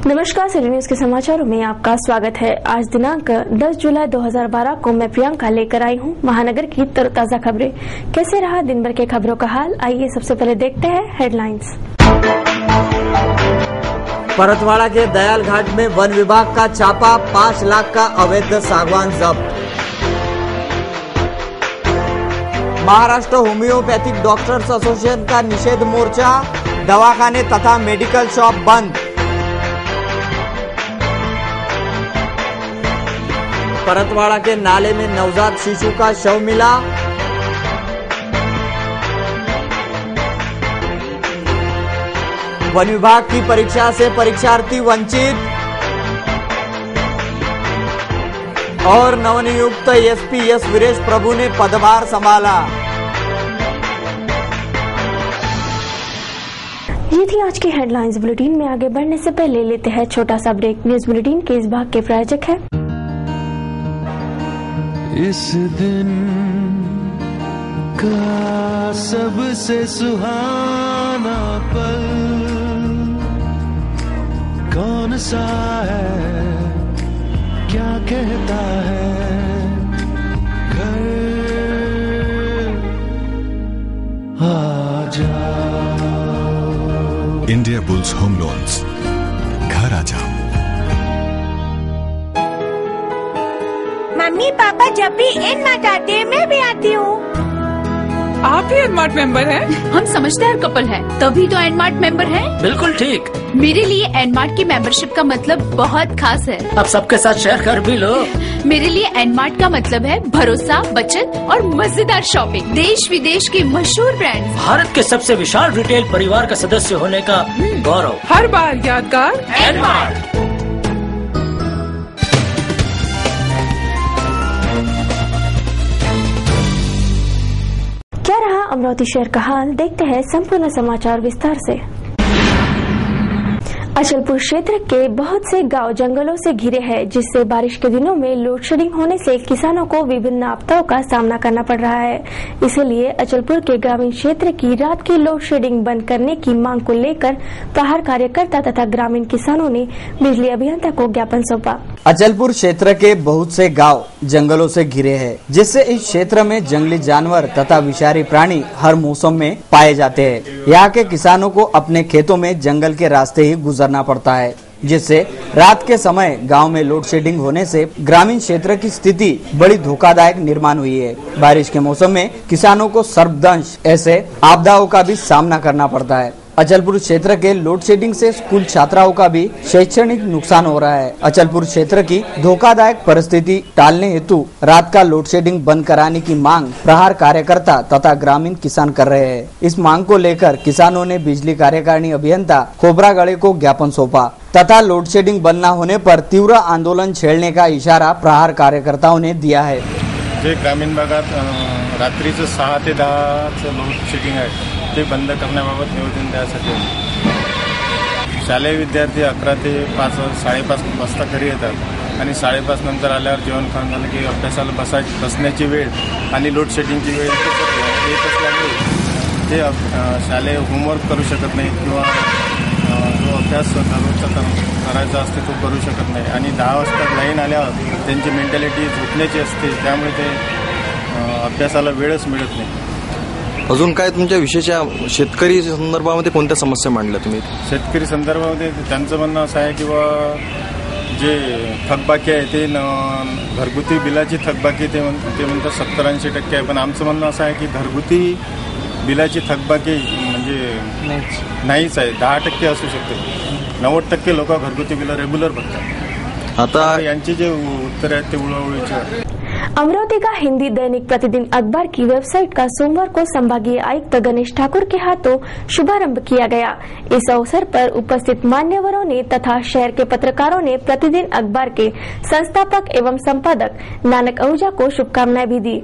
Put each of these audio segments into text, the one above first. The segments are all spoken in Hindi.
नमस्कार, सिटी न्यूज के समाचारों में आपका स्वागत है। आज दिनांक 10 जुलाई 2012 को मैं प्रियंका लेकर आई हूं महानगर की तरोताजा खबरें। कैसे रहा दिन भर के खबरों का हाल, आइए सबसे पहले देखते हैं हेडलाइंस। परतवाड़ा के दयाल घाट में वन विभाग का छापा, 5 लाख का अवैध सागवान जब्त। महाराष्ट्र होम्योपैथिक डॉक्टर्स एसोसिएशन का निषेध मोर्चा, दवाखाने तथा मेडिकल शॉप बंद। परतवाड़ा के नाले में नवजात शिशु का शव मिला। वन विभाग की परीक्षा से परीक्षार्थी वंचित। और नवनियुक्त एसपी एस वीरेश प्रभु ने पदभार संभाला। ये थी आज की हेडलाइंस। बुलेटिन में आगे बढ़ने से पहले लेते हैं छोटा सा ब्रेक। न्यूज बुलेटिन के इस भाग के प्रायोजक है इस दिन का सबसे सुहाना पल कौन सा है, क्या कहता है घर आ जाओ। इंडिया बुल्स होम लोन्स, घर आ जाओ। मम्मी पापा जब भी एनमार्ट आते हैं मैं भी आती हूँ। आप भी एनमार्ट मेंबर हैं? हम समझदार कपल हैं, तभी तो एनमार्ट मेंबर हैं। बिल्कुल ठीक। मेरे लिए एनमार्ट की मेंबरशिप का मतलब बहुत खास है। अब सबके साथ शेयर कर भी लो। मेरे लिए एनमार्ट का मतलब है भरोसा, बचत और मजेदार शॉपिंग। देश विदेश के मशहूर ब्रांड, भारत के सबसे विशाल रिटेल परिवार का सदस्य होने का गौरव, हर बार यादगार एनमार्ट। क्या रहा अमरावती शहर का हाल, देखते हैं संपूर्ण समाचार विस्तार से। अचलपुर क्षेत्र के बहुत से गांव जंगलों से घिरे हैं, जिससे बारिश के दिनों में लोड शेडिंग होने से किसानों को विभिन्न आपदाओं का सामना करना पड़ रहा है। इसलिए अचलपुर के ग्रामीण क्षेत्र की रात की लोड शेडिंग बंद करने की मांग को लेकर प्रहार कार्यकर्ता तथा ग्रामीण किसानों ने बिजली अभियंता को ज्ञापन सौंपा। अचलपुर क्षेत्र के बहुत से गांव जंगलों से घिरे हैं, जिससे इस क्षेत्र में जंगली जानवर तथा विषारी प्राणी हर मौसम में पाए जाते हैं। यहाँ के किसानों को अपने खेतों में जंगल के रास्ते ही गुजरना पड़ता है, जिससे रात के समय गांव में लोड शेडिंग होने से ग्रामीण क्षेत्र की स्थिति बड़ी धोखादायक निर्माण हुई है। बारिश के मौसम में किसानों को सर्पदंश ऐसे आपदाओं का भी सामना करना पड़ता है। अचलपुर क्षेत्र के लोड शेडिंग से स्कूल छात्राओं का भी शैक्षणिक नुकसान हो रहा है। अचलपुर क्षेत्र की धोखादायक परिस्थिति टालने हेतु रात का लोड शेडिंग बंद कराने की मांग प्रहार कार्यकर्ता तथा ग्रामीण किसान कर रहे हैं। इस मांग को लेकर किसानों ने बिजली कार्यकारिणी अभियंता खोबरागड़े को ज्ञापन सौंपा तथा लोड शेडिंग बंद न होने पर तीव्र आंदोलन छेड़ने का इशारा प्रहार कार्यकर्ताओं ने दिया है। जे ग्रामीण भागात रात्रीचं 6 ते 10 लोड शेडिंग आहे ते बंद करण्याबाबत निवेदन द्यायसाठी शालेय विद्यार्थी 11 ते 5 5:30 वाजता घरी येतात आणि 5:30 नंतर आल्यावर जेवण खाऊन झालं की अभ्यासाला बसण्याची वेळ आणि लोड शेडिंगची वेळ येत असल्यामुळे ते शालेय होमवर्क करू शकत नाही किंवा जो अभ्यास दररोजचा करायचा असते तो करू शकत नाही आणि 10 वाजता लाईन आल्यावर त्यांची मेंटॅलिटी झोपण्याची असते, त्यामुळे ते अभ्यासाला वेळच मिळत नाही। अजून काय तुमच्या विशेष शेतकरी संदर्भामध्ये कोणत्या समस्या मांडल्या तुम्ही? शेतकरी संदर्भामध्ये त्यांचं म्हणणं असं आहे की जे थकबाकी आहे ते घरगुती बिलाची थकबाकी ते म्हणतात 70-80% आहे, पण आमचं म्हणणं असं आहे की घरगुती बिलाची थकबाकी म्हणजे नाहीच आहे, 10% असू शकते। 90% लोक घरगुती बिलं रेग्युलर भरतात। आता यांची जे उत्तर आहेत ते उळवळीचे। अमरावती का हिंदी दैनिक प्रतिदिन अखबार की वेबसाइट का सोमवार को संभागीय आयुक्त गणेश ठाकुर के हाथों शुभारंभ किया गया। इस अवसर पर उपस्थित मान्यवरों ने तथा शहर के पत्रकारों ने प्रतिदिन अखबार के संस्थापक एवं संपादक नानक आहूजा को शुभकामनाएं भी दी।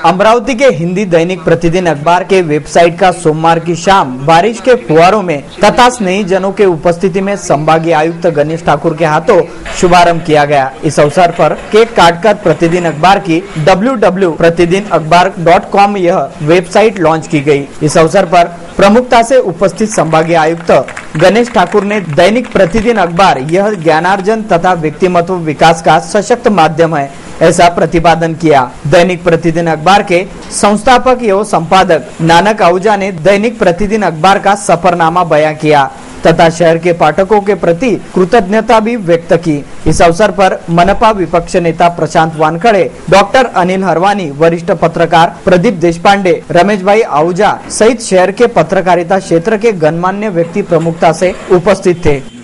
अमरावती के हिंदी दैनिक प्रतिदिन अखबार के वेबसाइट का सोमवार की शाम बारिश के फुहारों में तथा स्नेही जनों के उपस्थिति में संभागीय आयुक्त गणेश ठाकुर के हाथों शुभारंभ किया गया। इस अवसर पर केक काटकर प्रतिदिन अखबार अखबार की www.प्रतिदिनअखबार.com यह वेबसाइट लॉन्च की गई। इस अवसर पर प्रमुखता से उपस्थित संभागीय आयुक्त गणेश ठाकुर ने दैनिक प्रतिदिन अखबार यह ज्ञानार्जन तथा व्यक्तिमत्व विकास का सशक्त माध्यम है, ऐसा प्रतिपादन किया। दैनिक प्रतिदिन अखबार के संस्थापक एवं संपादक नानक आहूजा ने दैनिक प्रतिदिन अखबार का सफरनामा बयां किया तथा शहर के पाठकों के प्रति कृतज्ञता भी व्यक्त की। इस अवसर पर मनपा विपक्ष नेता प्रशांत वानखड़े, डॉक्टर अनिल हरवानी, वरिष्ठ पत्रकार प्रदीप देशपांडे, रमेश भाई आहूजा सहित शहर के पत्रकारिता क्षेत्र के गणमान्य व्यक्ति प्रमुखता से उपस्थित थे।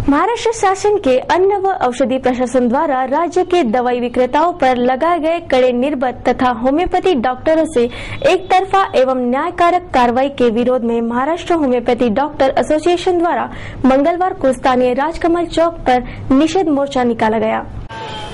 महाराष्ट्र शासन के अन्न व औषधि प्रशासन द्वारा राज्य के दवाई विक्रेताओं पर लगाए गए कड़े निर्बंध तथा होम्योपैथी डॉक्टरों से एक तरफा एवं न्यायकारक कार्रवाई के विरोध में महाराष्ट्र होम्योपैथी डॉक्टर एसोसिएशन द्वारा मंगलवार को स्थानीय राजकमल चौक पर निषेध मोर्चा निकाला गया।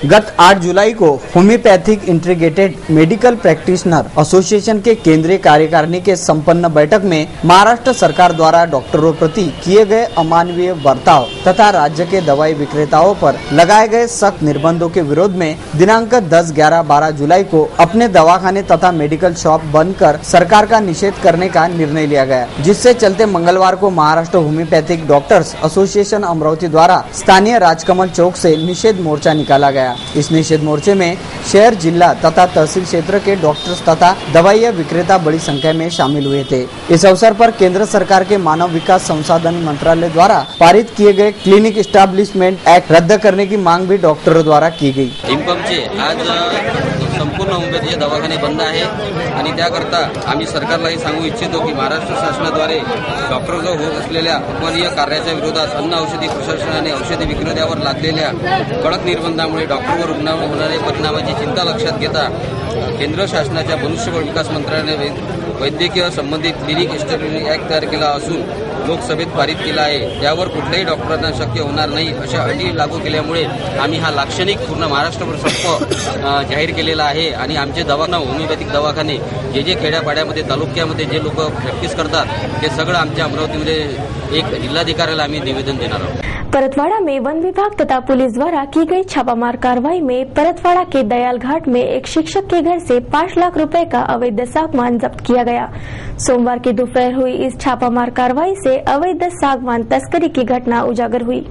गत 8 जुलाई को homeopathic integrated medical practitioner association के केंद्रीय कार्यकारिणी के संपन्न बैठक में महाराष्ट्र सरकार द्वारा डॉक्टरों प्रति किए गए अमानवीय बर्ताव तथा राज्य के दवाई विक्रेताओं पर लगाए गए सख्त निर्बंधों के विरोध में दिनांक 10, 11, 12 जुलाई को अपने दवाखाने तथा मेडिकल शॉप बंद कर सरकार का निषेध करने का निर्णय लिया गया, जिससे चलते मंगलवार को Maharashtra homeopathic doctors association Amravati द्वारा स्थानीय राजकमल चौक से निषेध मोर्चा निकाला गया। इस निषेध मोर्चे में शहर, जिला तथा तहसील क्षेत्र के डॉक्टर्स तथा दवाइया विक्रेता बड़ी संख्या में शामिल हुए थे। इस अवसर पर केंद्र सरकार के मानव विकास संसाधन मंत्रालय द्वारा पारित किए गए क्लिनिक एस्टॅब्लिशमेंट एक्ट रद्द करने की मांग भी डॉक्टरों द्वारा की गई। आज संपूर्ण होमिओपॅथीचे दवाखाने बंद आहे आणि त्याकरता आम्ही सरकारलाही सांगू इच्छितो की महाराष्ट्र शासनाद्वारे डॉक्टरवर होत असलेल्या अपमानीय कार्याच्या विरोधात अन्न औषधी प्रशासनाने औषधी विक्रेत्यावर लादलेल्या कडक निर्बंधामुळे डॉक्टरवर रुग्णावर होणाऱ्या परिणामाची चिंता लक्षात घेता केंद्र शासनाच्या मनुष्यबळ विकास मंत्रालयाने वैद्यकीय संबंधित क्लिनिक एस्टॅब्लिशमेंट ऍक्ट तयार केला असून लोकसभेत पारित केला आहे। त्यावर कुठल्याही डॉक्टरांना शक्य होणार नाही अशा अटी लागू केल्यामुळे आम्ही हा लाक्षणिक पूर्ण महाराष्ट्रभर संप जाहीर केलेला आहे आणि आमचे दवाखाना होमिओपॅथिक दवाखाने जे खेड्यापाड्यामध्ये तालुक्यामध्ये जे लोक प्रॅक्टिस करतात ते सगळं आमच्या अमरावतीमध्ये एक जिल्हाधिकाऱ्याला आम्ही निवेदन देणार आहोत। परतवाड़ा में वन विभाग तथा पुलिस द्वारा की गई छापामार कार्रवाई में परतवाड़ा के दयाल घाट में एक शिक्षक के घर से 5 लाख रुपए का अवैध सागवान जब्त किया गया। सोमवार की दोपहर हुई इस छापामार कार्रवाई से अवैध सागवान तस्करी की घटना उजागर हुई।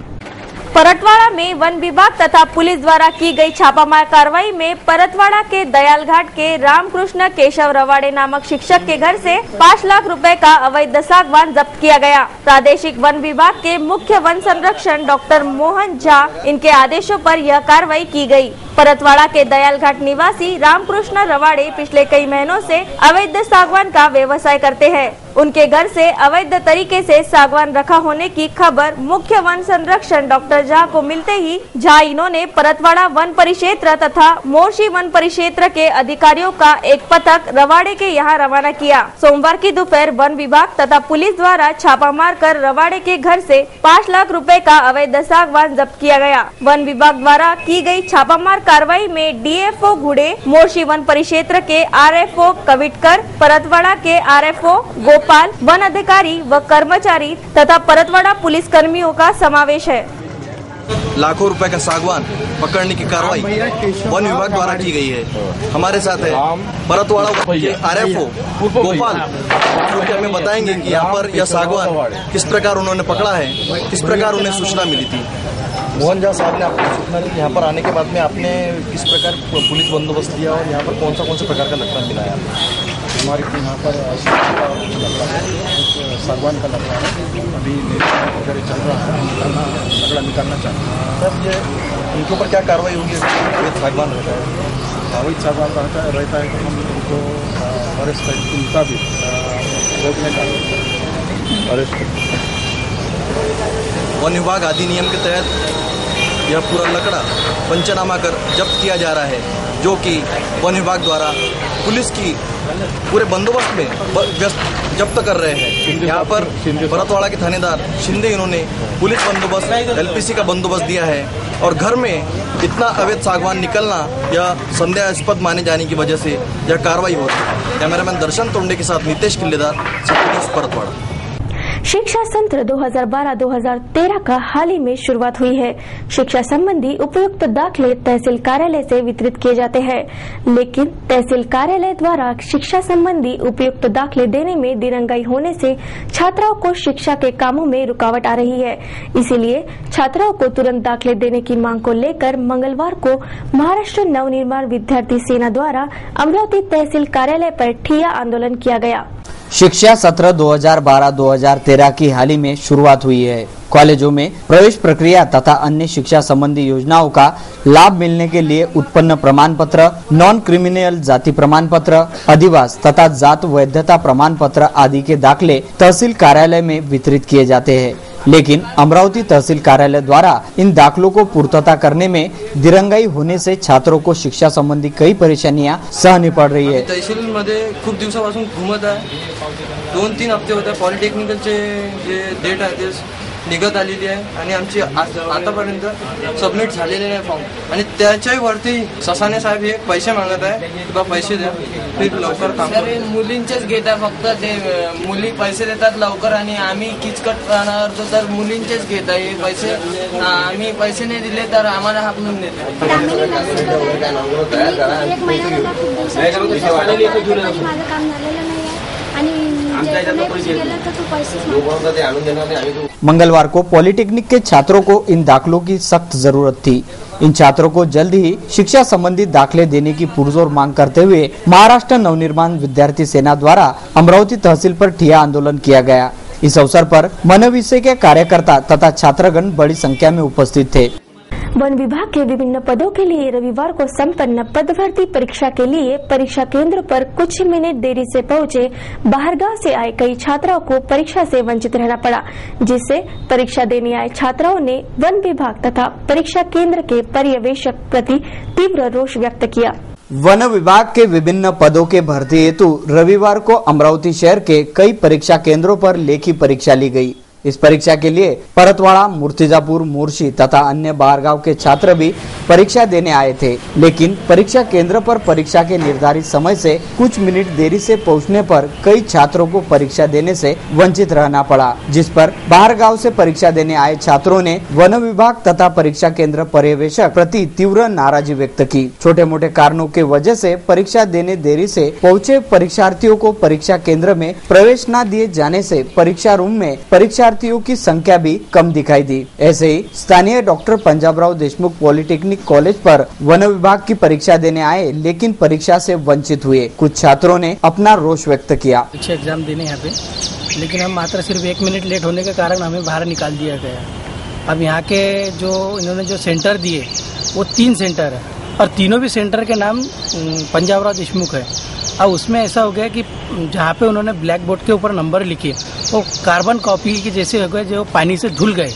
परतवाड़ा में वन विभाग तथा पुलिस द्वारा की गई छापामार कार्रवाई में परतवाड़ा के दयाल घाट के रामकृष्ण केशव रवाड़े नामक शिक्षक के घर से 5 लाख रुपए का अवैध सागवान जब्त किया गया। प्रादेशिक वन विभाग के मुख्य वन संरक्षण डॉक्टर मोहन झा इनके आदेशों पर यह कार्रवाई की गई। परतवाड़ा के दयाल घाट निवासी रामकृष्ण रवाड़े पिछले कई महीनों से अवैध सागवान का व्यवसाय करते हैं। उनके घर से अवैध तरीके से सागवान रखा होने की खबर मुख्य वन संरक्षण डॉक्टर झा को मिलते ही झा इन्होंने परतवाड़ा वन परिक्षेत्र तथा मोर्शी वन परिक्षेत्र के अधिकारियों का एक पथक रवाड़े के यहाँ रवाना किया। सोमवार की दोपहर वन विभाग तथा पुलिस द्वारा छापा मार कर रवाड़े के घर से 5 लाख रुपए का अवैध सागवान जब्त किया गया। वन विभाग द्वारा की गई छापामार कार्रवाई में डीएफओ गुड़े, मोर्शी वन परिक्षेत्र के आरएफओ कविटकर, परतवाड़ा के आरएफओ गोपाल, वन अधिकारी व कर्मचारी तथा परतवाड़ा पुलिस कर्मियों का समावेश है। लाखों रुपए का सागवान पकड़ने की कार्रवाई वन विभाग द्वारा की गई है। हमारे साथ है परतवाड़ा के आरएफओ गोपाल, जो कि हमें बताएंगे कि यहाँ पर यह सागवान किस प्रकार उन्होंने पकड़ा है, किस प्रकार उन्हें सूचना मिली थी। मोहन झा साहब ने आपको सूचना दी, यहाँ पर आने के बाद में आपने किस प्रकार पुलिस बंदोबस्त दिया और यहाँ पर कौन सा प्रकार का लकड़ा मिला है? हमारे यहाँ पर सागवान का लकड़ा है, अभी वगैरह चल रहा है, लकड़ा निकालना चाहते हैं। सर ये इनके ऊपर क्या कार्रवाई होगी? सागवान रहता है, अवैध सागवान रहता है तो हम उनको अरेस्ट के मुताबिक रोकने का अरेस्ट। वन विभाग अधिनियम के तहत यह पूरा लकड़ा पंचनामा कर जब्त किया जा रहा है, जो कि वन विभाग द्वारा पुलिस की पूरे बंदोबस्त में जब्त कर रहे हैं। यहाँ पर परतवाड़ा के थानेदार शिंदे इन्होंने पुलिस बंदोबस्त एलपीसी का बंदोबस्त दिया है और घर में इतना अवैध सागवान निकलना यह संदेहास्पद माने जाने की वजह से यह कार्रवाई होती है। कैमरामैन दर्शन तोंडे के साथ नितेश किल्लेदार, परतवाड़ा। शिक्षा सत्र 2012-2013 का हाल ही में शुरुआत हुई है। शिक्षा संबंधी उपयुक्त दाखले तहसील कार्यालय से वितरित किए जाते हैं, लेकिन तहसील कार्यालय द्वारा शिक्षा संबंधी उपयुक्त दाखले देने में दिरंगाई होने से छात्राओं को शिक्षा के कामों में रुकावट आ रही है। इसीलिए छात्राओं को तुरंत दाखले देने की मांग को लेकर मंगलवार को महाराष्ट्र नवनिर्माण विद्यार्थी सेना द्वारा अमरावती तहसील कार्यालय पर ठिया आंदोलन किया गया। शिक्षा सत्र 2012-2013 की हाल ही में शुरुआत हुई है। कॉलेजों में प्रवेश प्रक्रिया तथा अन्य शिक्षा संबंधी योजनाओं का लाभ मिलने के लिए उत्पन्न प्रमाण पत्र, नॉन क्रिमिनल जाति प्रमाण पत्र, अधिवास तथा जात वैधता प्रमाण पत्र आदि के दाखले तहसील कार्यालय में वितरित किए जाते हैं, लेकिन अमरावती तहसील कार्यालय द्वारा इन दाखलों को पूर्तता करने में दिरंगाई होने से छात्रों को शिक्षा संबंधी कई परेशानियां सहनी पड़ रही है। तहसील मध्ये खूप दिवसापासून घुमत आहे, 2-3 हप्ते होते पॉलिटेक्निकलचे जे डेट आहे ते निघत आलेली आहे आणि आमची आतापर्यंत सबमिट झालेले नाही फॉर्म आणि त्याच्याही वरती ससाने साहेब हे पैसे मागत आहे किंवा पैसे द्या फिर लवकर काम मुलींचेच घेत आहे फक्त ते मुली पैसे देतात लवकर आणि आम्ही किचकट करतो तर मुलींचेच घेत आहे पैसे आम्ही पैसे नाही दिले तर आम्हाला हाकलून देतात मंगलवार को पॉलिटेक्निक के छात्रों को इन दाखलों की सख्त जरूरत थी। इन छात्रों को जल्द ही शिक्षा संबंधी दाखले देने की पुरजोर मांग करते हुए महाराष्ट्र नवनिर्माण विद्यार्थी सेना द्वारा अमरावती तहसील पर ठिया आंदोलन किया गया। इस अवसर पर मनविषय के कार्यकर्ता तथा छात्रगण बड़ी संख्या में उपस्थित थे। वन विभाग के विभिन्न पदों के लिए रविवार को संपन्न पद भर्ती परीक्षा के लिए परीक्षा केंद्र पर कुछ मिनट देरी से पहुंचे बाहरगांव से आए कई छात्राओं को परीक्षा से वंचित रहना पड़ा, जिससे परीक्षा देने आए छात्राओं ने वन विभाग तथा परीक्षा केंद्र के पर्यवेक्षक प्रति तीव्र रोष व्यक्त किया। वन विभाग के विभिन्न पदों के भर्ती हेतु रविवार को अमरावती शहर के कई परीक्षा केंद्रों पर लेखी परीक्षा ली गई। इस परीक्षा के लिए परतवाड़ा, मूर्तिजापुर, मोर्शी तथा अन्य बाहरगांव के छात्र भी परीक्षा देने आए थे, लेकिन परीक्षा केंद्र पर परीक्षा के निर्धारित समय से कुछ मिनट देरी से पहुंचने पर कई छात्रों को परीक्षा देने से वंचित रहना पड़ा, जिस पर बाहरगांव से परीक्षा देने आए छात्रों ने वन विभाग तथा परीक्षा केंद्र पर्यवेक्षक प्रति तीव्र नाराजगी व्यक्त की। छोटे मोटे कारणों के वजह से परीक्षा देने देरी से पहुंचे परीक्षार्थियों को परीक्षा केंद्र में प्रवेश न दिए जाने से परीक्षा रूम में परीक्षार्थियों की संख्या भी कम दिखाई दी। ऐसे ही स्थानीय doctor Panjabrao Deshmukh polytechnic college पर वन विभाग की परीक्षा देने आए, लेकिन परीक्षा से वंचित हुए। कुछ छात्रों ने अपना रोष व्यक्त किया। परीक्षा एग्जाम देने यहाँ पे, लेकिन हम मात्र सिर्फ 1 मिनट लेट होने के कारण हमें बाहर निकाल दिया गया। अब यहाँ के जो इन्होंने जो सेंटर दिए वो 3 सेंटर है और तीनों भी सेंटर के नाम पंजाबराव देशमुख है। अब उसमें ऐसा हो गया कि जहाँ पे उन्होंने ब्लैक बोर्ड के ऊपर नंबर लिखे वो कार्बन कॉपी के जैसे हो गए, जो पानी से धुल गए।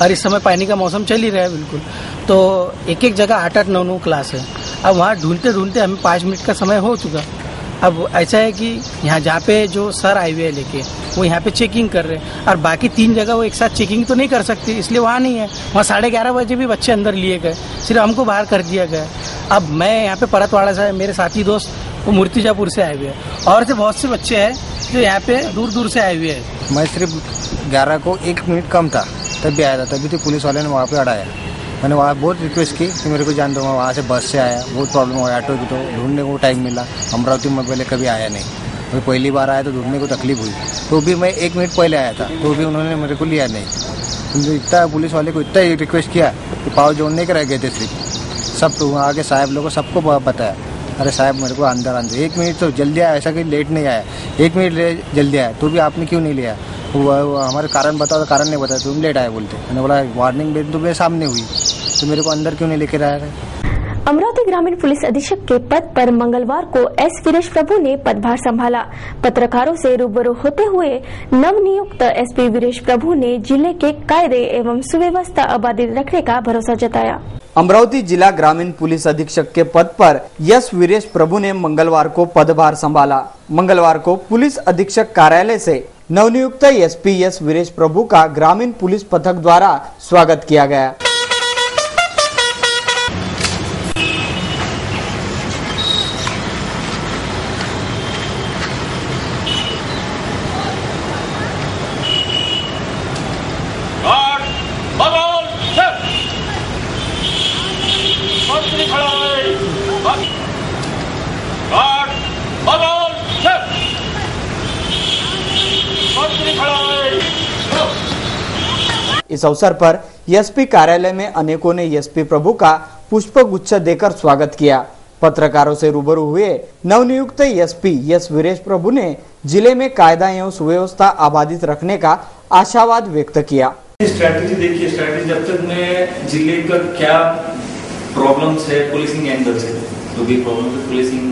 और इस समय पानी का मौसम चल ही रहा है बिल्कुल, तो एक जगह 8-8, 9-9 क्लास है। अब वहाँ ढूंढते ढूंढते हमें 5 मिनट का समय हो चुका। अब ऐसा है कि यहाँ जहाँ पे जो सर आए हुए हैं लेके वो यहाँ पे चेकिंग कर रहे हैं और बाकी 3 जगह वो एक साथ चेकिंग तो नहीं कर सकती, इसलिए वहाँ नहीं है। वहाँ 11:30 बजे भी बच्चे अंदर लिए गए, सिर्फ हमको बाहर कर दिया गया। अब मैं यहाँ पे परतवाड़ा से, मेरे साथी दोस्त वो मूर्तिजापुर से आए हुए हैं और से बहुत से बच्चे हैं जो यहाँ पे दूर दूर से आए हुए हैं। मैं सिर्फ 11 को 1 मिनट कम था तब भी आया था, तभी तो पुलिस वाले ने वहाँ पे अड़ाया। मैंने वहाँ बहुत रिक्वेस्ट की कि मेरे को जान दो, वहाँ से बस से आया, बहुत प्रॉब्लम हुआ, ऑटो की तो ढूंढने को टाइम मिला। अमरावती में पहले कभी आया नहीं, मैं पहली बार आया तो ढूंढने को तकलीफ हुई, तो भी मैं 1 मिनट पहले आया था तो भी उन्होंने मेरे को लिया नहीं। तो इतना पुलिस वाले को इतना रिक्वेस्ट किया कि पाव जोड़ने के रह गए थे सिर्फ। सब तो वहाँ के साहब लोगों सबको पता है, अरे साहब मेरे को अंदर 1 मिनट तो जल्दी आया, ऐसा कि लेट नहीं आया, 1 मिनट जल्दी आया तो भी आपने क्यों नहीं लिया? वो हमारे कारण बताओ, तो कारण नहीं बताया, तुम लेट आए बोलते। मैंने बोला वार्निंग दे तो मेरे सामने हुई, तो मेरे को अंदर क्यों नहीं लेकर आया है? अमरावती ग्रामीण पुलिस अधीक्षक के पद पर मंगलवार को एस वीरेश प्रभु ने पदभार संभाला। पत्रकारों से रूबरू होते हुए नवनियुक्त एसपी वीरेश प्रभु ने जिले के कायदे एवं सुव्यवस्था अबाधित रखने का भरोसा जताया। अमरावती जिला ग्रामीण पुलिस अधीक्षक के पद पर एस वीरेश प्रभु ने मंगलवार को पदभार संभाला। मंगलवार को पुलिस अधीक्षक कार्यालय से नवनियुक्त एसपी एस वीरेश प्रभु का ग्रामीण पुलिस पथक द्वारा स्वागत किया गया। इस अवसर पर एसपी कार्यालय में अनेकों ने एसपी प्रभु का पुष्प गुच्छ देकर स्वागत किया। पत्रकारों से रूबरू हुए नवनियुक्त एसपी एस वीरेश प्रभु ने जिले में कायदा एवं सुव्यवस्था आबादित रखने का आशावाद व्यक्त किया। स्ट्रैटेजी देखिए, स्ट्रैटेजी जब तक मैं जिले का क्या प्रॉब्लम्स है पुलिसिंग एंगल से, जो भी प्रॉब्लम है पुलिसिंग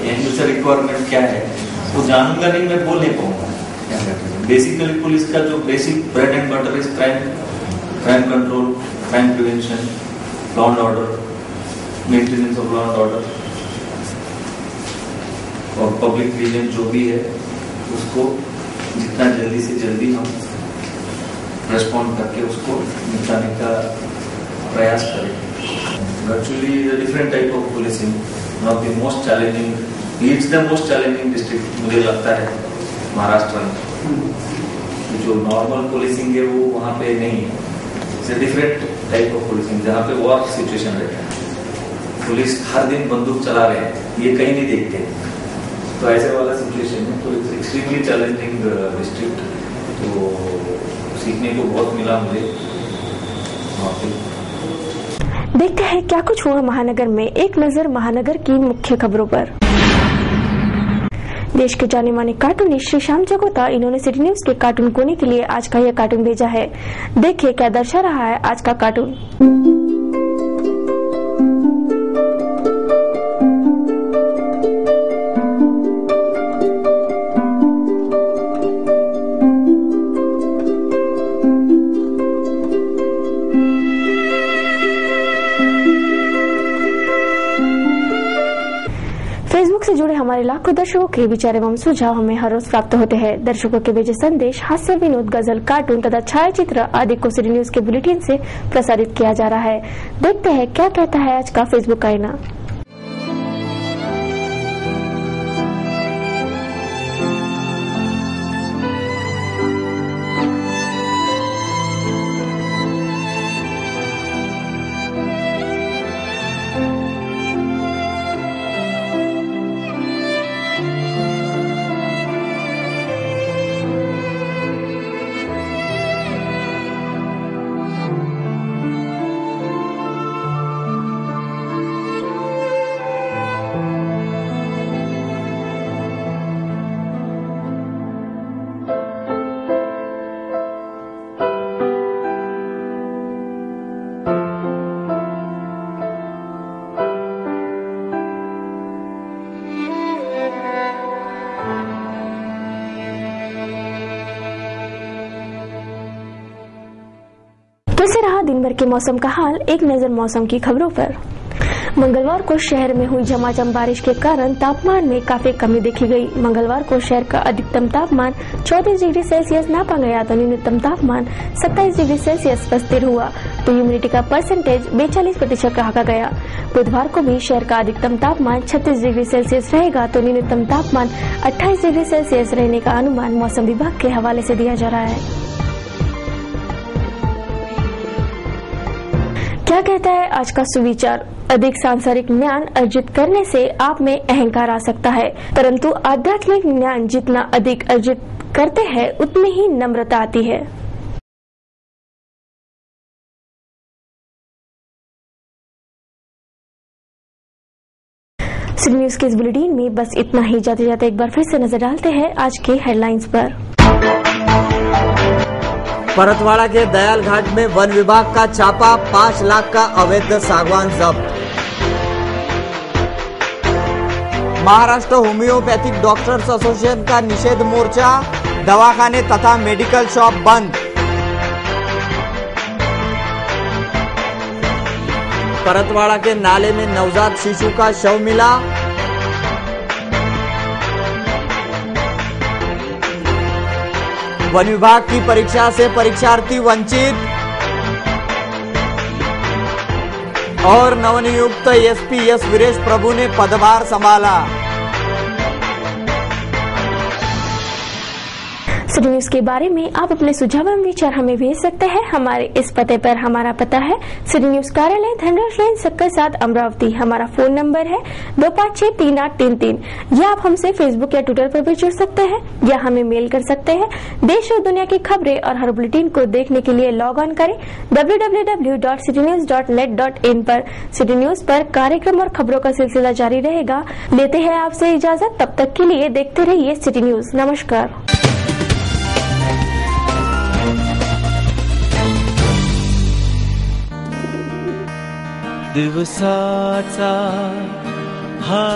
एंगल से रिक्वायरमेंट क्या है वो जानूंगा नहीं, मैं बोल नहीं पाऊंगा। बेसिकली पुलिस का जो basic bread and butter is crime control, crime prevention, law and order, maintenance of law and order और पब्लिक रीजन जो भी है उसको जितना जल्दी से जल्दी हम रेस्पॉन्ड करके उसको निपटाने का प्रयास करें। Virtually the different type of policing, one of the most challenging, it's the most challenging district मुझे लगता है महाराष्ट्र में। जो नॉर्मल पुलिसिंग है वो वहाँ पे नहीं है, it's a different type of policing जहाँ पे वॉर सिचुएशन रहता है, पुलिस हर दिन बंदूक चला रहे हैं, ये कहीं नहीं देखते, तो ऐसे वाला सिचुएशन है। तो इट्स एक्सट्रीमली चैलेंजिंग डिस्ट्रिक्ट, तो सीखने को बहुत मिला मुझे वहाँ पे। देखते हैं क्या कुछ हुआ महानगर में। एक नजर महानगर की मुख्य खबरों पर। देश के जाने माने कार्टूनिस्ट श्री श्याम जगोता, इन्होंने सिटी न्यूज के कार्टून कोने के लिए आज का यह कार्टून भेजा है। देखिए क्या दर्शा रहा है आज का कार्टून। फेसबुक से जुड़े हमारे लाखों दर्शकों के विचार एवं सुझाव हमें हर रोज प्राप्त होते हैं। दर्शकों के भेजे संदेश, हास्य, विनोद, गजल, कार्टून तथा छायाचित्र आदि को सिटी न्यूज के बुलेटिन से प्रसारित किया जा रहा है। देखते हैं क्या कहता है आज का फेसबुक आईना। कैसे रहा दिन भर के मौसम का हाल, एक नजर मौसम की खबरों पर। मंगलवार को शहर में हुई झमाझम बारिश के कारण तापमान में काफी कमी देखी गई। मंगलवार को शहर का अधिकतम तापमान 34 डिग्री सेल्सियस नापा गया तो न्यूनतम तापमान 27 डिग्री सेल्सियस पर स्थिर हुआ, तो ह्यूमिडिटी का परसेंटेज 42% रखा गया। बुधवार को भी शहर का अधिकतम तापमान 36 डिग्री सेल्सियस रहेगा तो न्यूनतम तापमान 28 डिग्री सेल्सियस रहने का अनुमान मौसम विभाग के हवाले से दिया जा रहा है। क्या कहता है आज का सुविचार? अधिक सांसारिक ज्ञान अर्जित करने से आप में अहंकार आ सकता है, परंतु आध्यात्मिक ज्ञान जितना अधिक अर्जित करते हैं उतनी ही नम्रता आती है। सिटी न्यूज के इस बुलेटिन में बस इतना ही। जाते जाते एक बार फिर से नजर डालते हैं आज के हेडलाइंस पर। परतवाड़ा के दयाल घाट में वन विभाग का छापा, 5 लाख का अवैध सागवान जब्त। महाराष्ट्र होम्योपैथिक डॉक्टर्स एसोसिएशन का निषेध मोर्चा, दवाखाने तथा मेडिकल शॉप बंद। परतवाड़ा के नाले में नवजात शिशु का शव मिला। वन विभाग की परीक्षा से परीक्षार्थी वंचित और नवनियुक्त एसपी एस वीरेश प्रभु ने पदभार संभाला। सिटी न्यूज के बारे में आप अपने सुझाव एवं विचार हमें भेज सकते हैं। हमारे इस पते पर हमारा पता है सिटी न्यूज कार्यालय धनराज लेन सक्कर 7 अमरावती। हमारा फोन नंबर है 25633833। या आप हमसे फेसबुक या ट्विटर पर भी जुड़ सकते हैं या हमें मेल कर सकते हैं। देश और दुनिया की खबरें और हर बुलेटिन को देखने के लिए लॉग ऑन करें www.citynews.net.in पर। सिटी न्यूज पर कार्यक्रम और खबरों का सिलसिला जारी रहेगा। लेते हैं आपसे इजाजत, तब तक के लिए देखते रहिए सिटी न्यूज। नमस्कार। दिवसाचा हा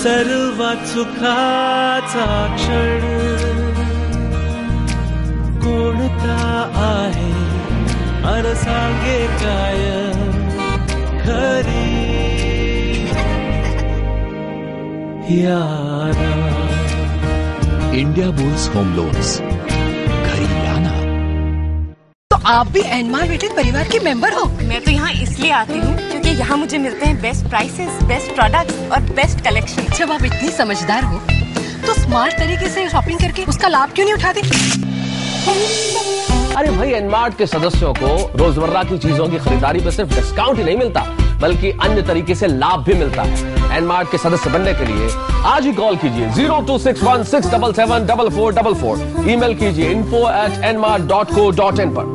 सर्वात सुखाचा क्षण कोणता आहे अन सांगे काय खरी यारा। इंडिया बुल्स होम लोन्स, घरी लाना। तो आप भी एनमार रेटेड परिवार के मेंबर हो? मैं तो यहाँ इसलिए आती हूँ क्योंकि यहाँ मुझे मिलते हैं बेस्ट प्राइसेस, बेस्ट प्रोडक्ट्स और बेस्ट कलेक्शन। जब आप इतनी समझदार हो तो स्मार्ट तरीके से शॉपिंग करके उसका लाभ क्यों नहीं उठाते? अरे भाई, एनमार्ट के सदस्यों को रोजमर्रा की चीजों की खरीदारी पर सिर्फ डिस्काउंट ही नहीं मिलता बल्कि अन्य तरीके से लाभ भी मिलता है। एनमार्ट के सदस्य बनने के लिए आज ही कॉल कीजिए 0261677444, ईमेल कीजिए info@nmart.co.in पर।